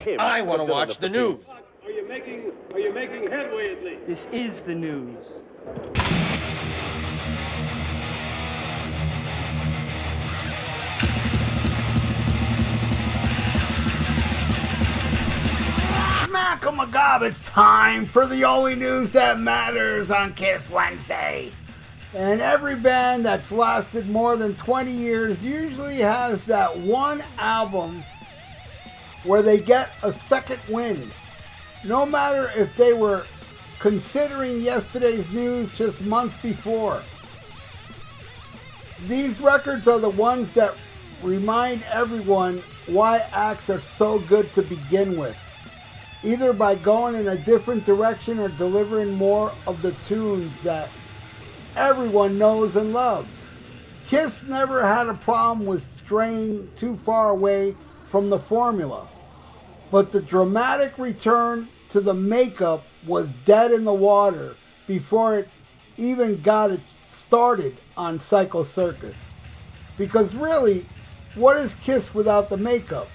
him. I want to watch the news. Are you making headway at least? This is the news. Smack-a-ma-gob, it's time for the only news that matters on Kiss Wednesday. And every band that's lasted more than 20 years usually has that one album where they get a second wind. No matter if they were considering yesterday's news just months before. These records are the ones that remind everyone why acts are so good to begin with. Either by going in a different direction or delivering more of the tunes that everyone knows and loves. Kiss never had a problem with straying too far away from the formula, but the dramatic return to the makeup was dead in the water before it even got it started on Circus. Because really, what is Kiss without the makeup?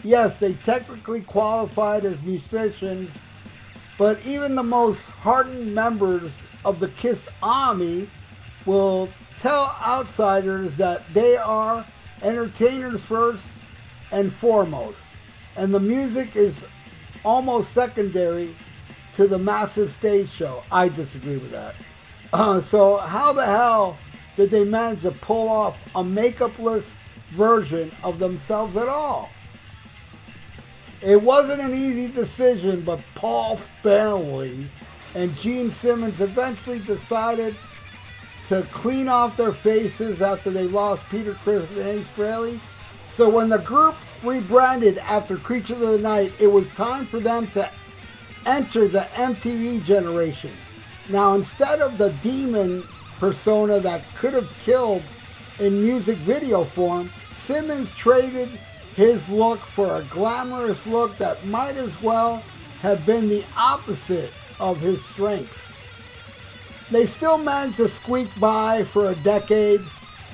Yes, they technically qualified as musicians, but even the most hardened members of the Kiss Army will tell outsiders that they are entertainers first and foremost, and the music is almost secondary to the massive stage show. I disagree with that. So how the hell did they manage to pull off a makeupless version of themselves at all? It wasn't an easy decision, but Paul Stanley and Gene Simmons eventually decided to clean off their faces after they lost Peter Criss and Ace Frehley. So when the group rebranded after Creature of the Night, it was time for them to enter the MTV generation. Now, instead of the demon persona that could have killed in music video form, Simmons traded his look for a glamorous look that might as well have been the opposite of his strengths. They still managed to squeak by for a decade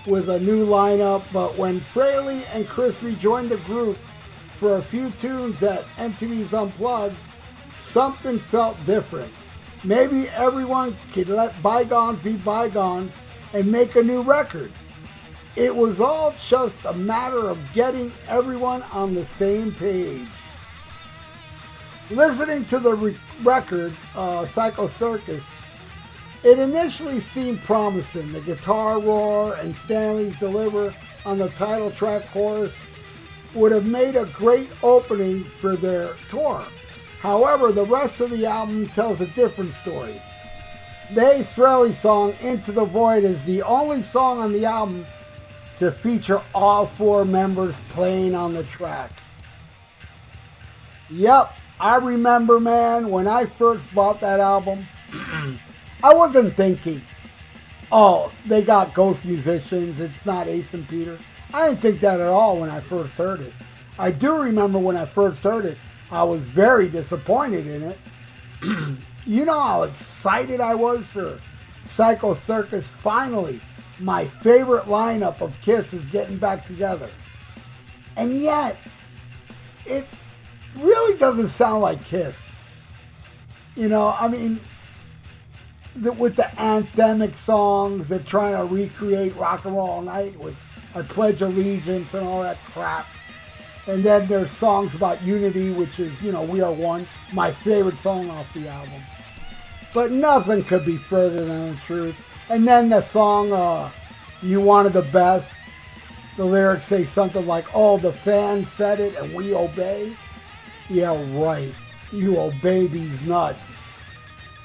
with a new lineup, but when Frehley and Criss rejoined the group for a few tunes at MTV's Unplugged, something felt different. Maybe everyone could let bygones be bygones and make a new record. It was all just a matter of getting everyone on the same page. Listening to the record, Circus, it initially seemed promising. The guitar roar and Stanley's deliver on the title track chorus would have made a great opening for their tour. However, the rest of the album tells a different story. The Ace Frehley song, Into the Void, is the only song on the album to feature all four members playing on the track. Yep, I remember, man, when I first bought that album, I wasn't thinking, oh, they got ghost musicians, it's not Ace and Peter. I didn't think that at all when I first heard it. I do remember when I first heard it, I was very disappointed in it. You know how excited I was for Circus. Finally, my favorite lineup of Kiss is getting back together. And yet, it really doesn't sound like Kiss. You know, I mean, with the anthemic songs, they're trying to recreate Rock and Roll All Night with I Pledge Allegiance and all that crap. And then there's songs about unity, which is, you know, We Are One, my favorite song off the album. But nothing could be further than the truth. And then the song, You Wanted the Best, the lyrics say something like, oh, the fans said it and we obey. Yeah, right. You obey these nuts.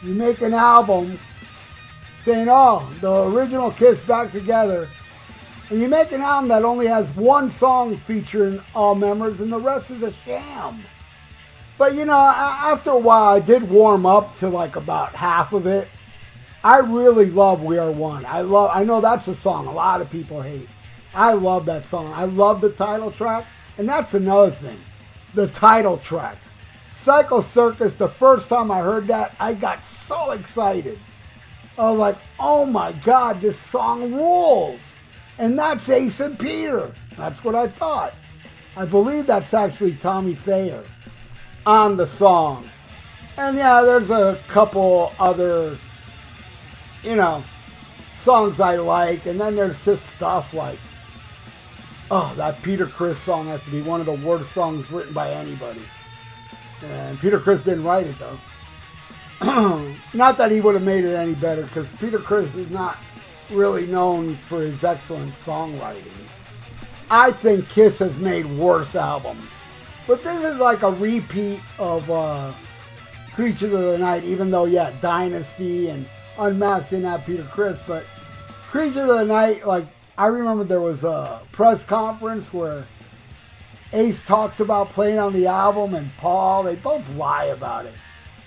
You make an album saying, oh, the original Kiss back together. And you make an album that only has one song featuring all members and the rest is a sham. But you know, after a while I did warm up to like about half of it. I really love We Are One. I know that's a song a lot of people hate. I love that song. I love the title track. And that's another thing. The title track. Circus, the first time I heard that, I got so excited. I was like, oh my God, this song rules. And that's Ace and Peter. That's what I thought. I believe that's actually Tommy Thayer. on the song. And yeah, there's a couple other, you know, songs I like. And then there's just stuff like, oh, that Peter Criss song has to be one of the worst songs written by anybody. And Peter Criss didn't write it, though. Not that he would have made it any better, because Peter Criss is not really known for his excellent songwriting. I think Kiss has made worse albums. But this is like a repeat of Creatures of the Night, even though, yeah, Dynasty and Unmasked didn't have Peter Criss. But Creatures of the Night, like, I remember there was a press conference where Ace talks about playing on the album, and Paul, they both lie about it.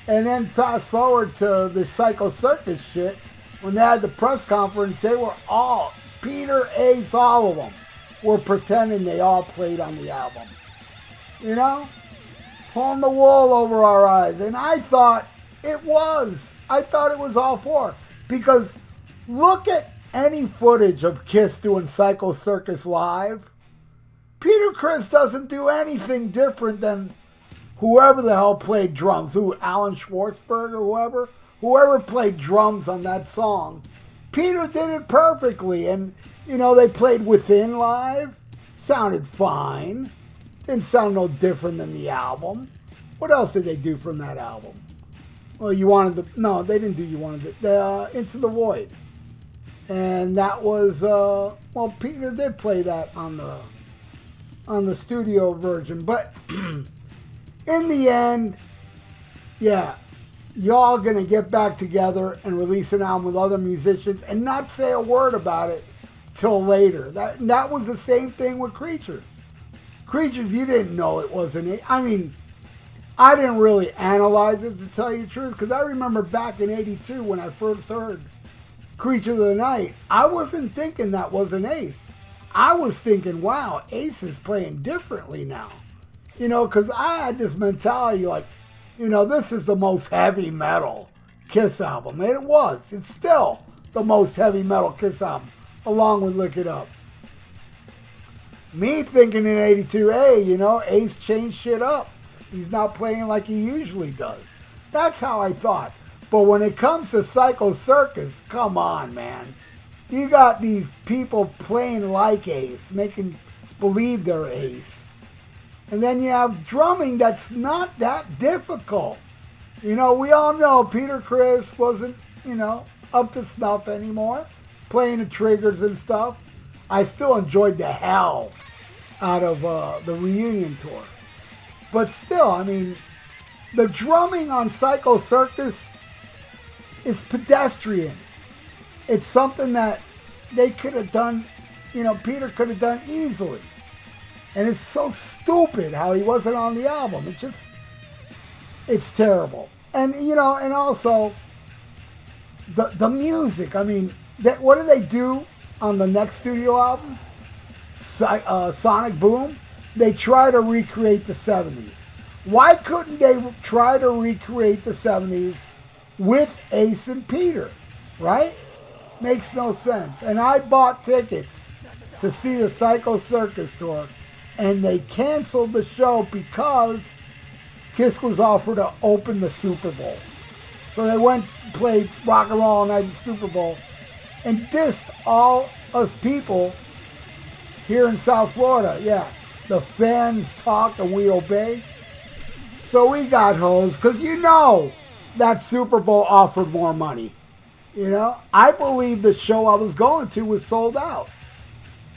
And then fast forward to the Psycho Circus shit, when they had the press conference, they were all, Peter, Ace, all of them, were pretending they all played on the album. You know? Pulling the wool over our eyes. And I thought it was. I thought it was all four. Because look at any footage of Kiss doing Psycho Circus live. Peter Criss doesn't do anything different than whoever the hell played drums. Alan Schwartzberg or whoever played drums on that song. Peter did it perfectly. And, you know, they played Within live. Sounded fine. Didn't sound no different than the album. What else did they do from that album? Well, no, they didn't do You Wanted the Into the Void. And that was, well, Peter did play that on the studio version. But in the end, yeah, y'all gonna get back together and release an album with other musicians and not say a word about it till later. That was the same thing with Creatures. Creatures, you didn't know it wasn't it. I mean, I didn't really analyze it, to tell you the truth, because I remember back in '82 when I first heard Creatures of the Night, I wasn't thinking that was an Ace. I was thinking, wow, Ace is playing differently now. You know, because I had this mentality like, you know, this is the most heavy metal Kiss album. And it was. It's still the most heavy metal Kiss album, along with Lick It Up. Me thinking in '82, hey, you know, Ace changed shit up. He's not playing like he usually does. That's how I thought. But when it comes to Psycho Circus, come on, man. You got these people playing like Ace, making believe they're Ace. And then you have drumming that's not that difficult. You know, we all know Peter Criss wasn't, you know, up to snuff anymore, playing the triggers and stuff. I still enjoyed the hell out of the reunion tour. But still, I mean, the drumming on Psycho Circus is pedestrian. It's something that they could have done, you know, Peter could have done easily. And it's so stupid how he wasn't on the album. It's terrible. And, you know, and also, the music, I mean, what do they do on the next studio album? Sonic Boom? They try to recreate the 70s. Why couldn't they try to recreate the 70s with Ace and Peter, right? Makes no sense. And I bought tickets to see the Psycho Circus tour, and they canceled the show because Kiss was offered to open the Super Bowl. So they went and played Rock and Roll All Night at the Super Bowl and dissed all us people here in South Florida. Yeah, the fans talk and we obey. So we got hosed because you know that Super Bowl offered more money. You know, I believe the show I was going to was sold out.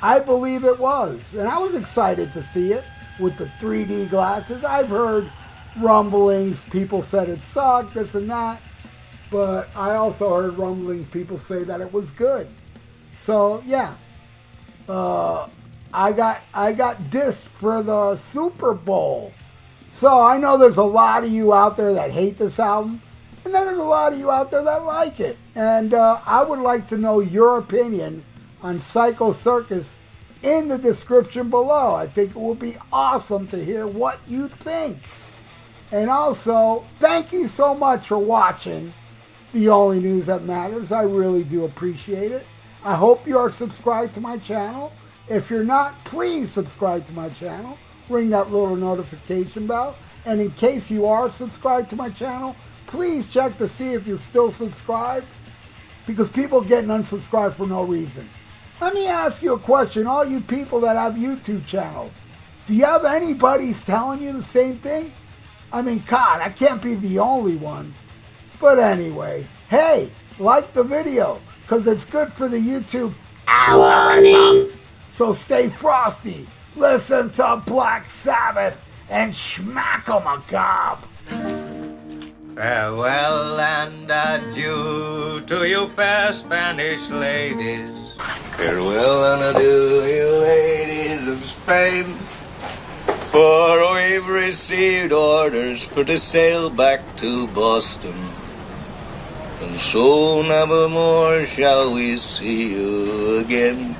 I believe it was. And I was excited to see it with the 3D glasses. I've heard rumblings. People said it sucked, this and that. But I also heard rumblings. People say that it was good. So, yeah. I got dissed for the Super Bowl. So I know there's a lot of you out there that hate this album. And then there's a lot of you out there that like it. And I would like to know your opinion on Psycho Circus in the description below. I think it will be awesome to hear what you think. And also, thank you so much for watching The Only News That Matters. I really do appreciate it. I hope you are subscribed to my channel. If you're not, please subscribe to my channel. Ring that little notification bell. And in case you are subscribed to my channel, please check to see if you're still subscribed, because people getting unsubscribed for no reason. Let me ask you a question, all you people that have YouTube channels. Do you have anybody telling you the same thing? I mean, God, I can't be the only one. But anyway, hey, like the video, because it's good for the YouTube algorithms. So stay frosty, listen to Black Sabbath, and schmack 'em a gob. Farewell and adieu to you fair Spanish ladies. Farewell and adieu, you ladies of Spain. For we've received orders for to sail back to Boston. And so never more shall we see you again.